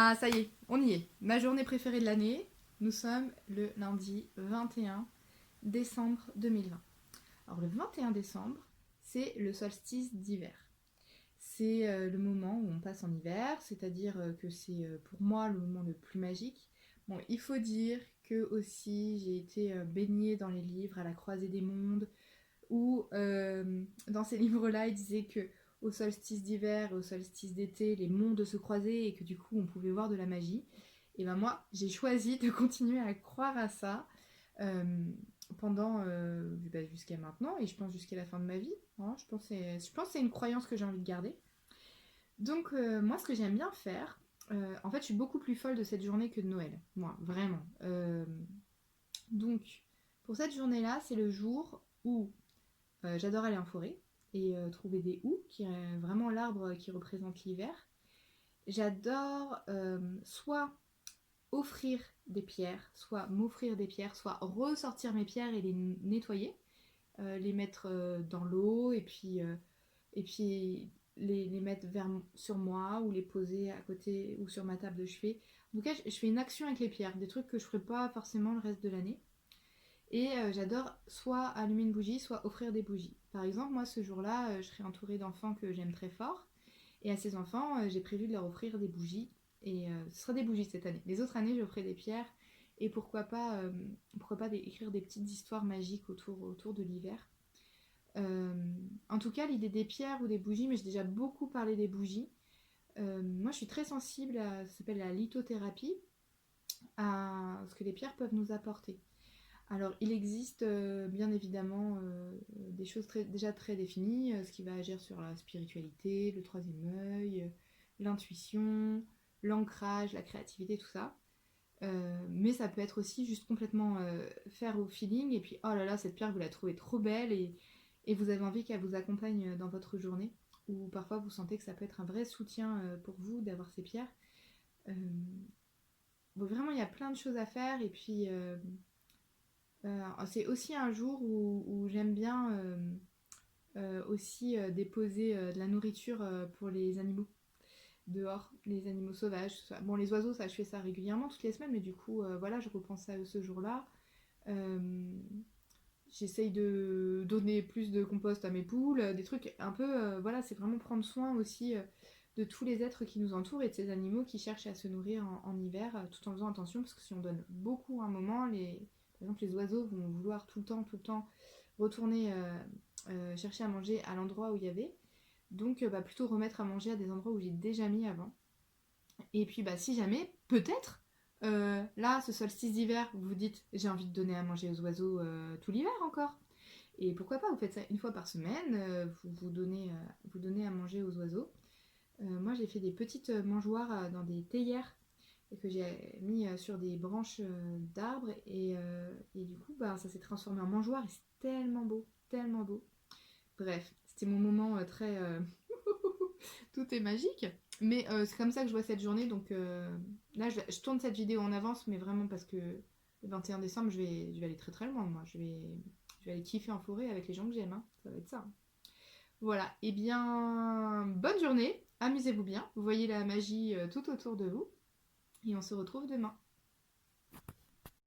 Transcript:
bien, ça y est, on y est. Ma journée préférée de l'année, nous sommes le lundi 21 décembre 2020. Alors le 21 décembre, c'est le solstice d'hiver. C'est le moment où on passe en hiver, c'est-à-dire que c'est pour moi le moment le plus magique. Bon, il faut dire que aussi j'ai été baignée dans les livres à la croisée des mondes, où dans ces livres-là, il disait que au solstice d'hiver et au solstice d'été, les mondes se croisaient et que du coup, on pouvait voir de la magie. Et ben moi, j'ai choisi de continuer à croire à ça euh, pendant jusqu'à maintenant et je pense jusqu'à la fin de ma vie. Hein. Je pense que c'est une croyance que j'ai envie de garder. Donc moi, ce que j'aime bien faire, en fait, je suis beaucoup plus folle de cette journée que de Noël. Moi, vraiment. Donc, pour cette journée-là, c'est le jour où j'adore aller en forêt et trouver des houx, qui est vraiment l'arbre qui représente l'hiver. J'adore soit offrir des pierres, soit m'offrir des pierres, soit ressortir mes pierres et les nettoyer, les mettre dans l'eau et puis les mettre sur moi ou les poser à côté ou sur ma table de chevet. En tout cas, je fais une action avec les pierres, des trucs que je ferai pas forcément le reste de l'année. Et j'adore soit allumer une bougie, soit offrir des bougies. Par exemple, moi, ce jour-là, je serai entourée d'enfants que j'aime très fort. Et à ces enfants, j'ai prévu de leur offrir des bougies. Et ce sera des bougies cette année. Les autres années, j'offrirai des pierres. Et pourquoi pas écrire des petites histoires magiques autour de l'hiver. Euh, En tout cas, l'idée des pierres ou des bougies, mais j'ai déjà beaucoup parlé des bougies. Moi, je suis très sensible à ce qui s'appelle la lithothérapie, à ce que les pierres peuvent nous apporter. Alors, il existe bien évidemment des choses déjà très définies, ce qui va agir sur la spiritualité, le troisième œil, l'intuition, l'ancrage, la créativité, tout ça. Mais ça peut être aussi juste complètement faire au feeling, et puis oh là là, cette pierre, vous la trouvez trop belle, et vous avez envie qu'elle vous accompagne dans votre journée, ou parfois vous sentez que ça peut être un vrai soutien pour vous d'avoir ces pierres. Euh, bon, vraiment, il y a plein de choses à faire, et puis c'est aussi un jour où j'aime bien aussi déposer de la nourriture pour les animaux dehors, les animaux sauvages. Bon, les oiseaux, ça, je fais ça régulièrement toutes les semaines, mais du coup, voilà, je repense à eux ce jour-là. Euh, J'essaye de donner plus de compost à mes poules, des trucs un peu, voilà, c'est vraiment prendre soin aussi de tous les êtres qui nous entourent et de ces animaux qui cherchent à se nourrir en hiver, tout en faisant attention, parce que si on donne beaucoup à un moment, par exemple les oiseaux vont vouloir tout le temps retourner chercher à manger à l'endroit où il y avait, donc bah, plutôt remettre à manger à des endroits où j'ai déjà mis avant. Et puis bah, si jamais, peut-être, là, ce solstice d'hiver, vous vous dites j'ai envie de donner à manger aux oiseaux tout l'hiver encore. Et pourquoi pas, vous faites ça une fois par semaine, vous donnez à manger aux oiseaux. Moi, j'ai fait des petites mangeoires dans des théières et que j'ai mis sur des branches d'arbres et du coup, bah, ça s'est transformé en mangeoire et c'est tellement beau, tellement beau. Bref, c'était mon moment très tout est magique. Mais c'est comme ça que je vois cette journée. Donc là, je tourne cette vidéo en avance, mais vraiment parce que le 21 décembre, je vais aller très très loin. Moi, je vais aller kiffer en forêt avec les gens que j'aime. Hein. Ça va être ça. Voilà. Eh bien, bonne journée. Amusez-vous bien. Vous voyez la magie tout autour de vous. Et on se retrouve demain.